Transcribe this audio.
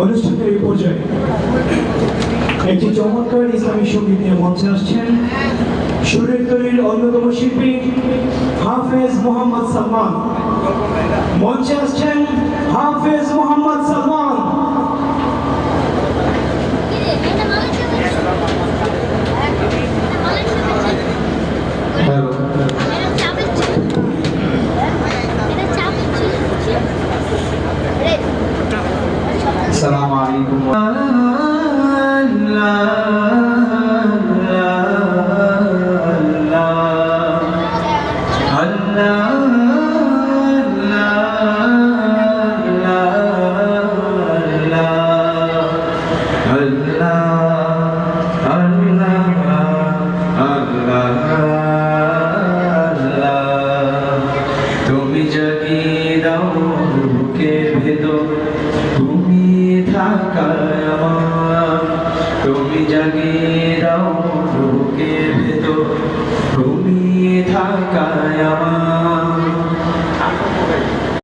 অনুষ্ঠানের এই পর্যায়ে একটি চমৎকার ইসলামী সঙ্গীত নিয়ে মঞ্চে আসছেন সুরের তৈরির অন্যতম শিল্পী হাফেজ মোহাম্মদ সালমান। মঞ্চে আসছেন হাফেজ মোহাম্মদ সালমান। السلام عليكم তুমি জাগিয়ে দাও বুকের ভেতর, তুমি থাকায় আমার, তুমি জাগিয়ে দাও বুকের ভেতর, তুমি থাকায় আমার।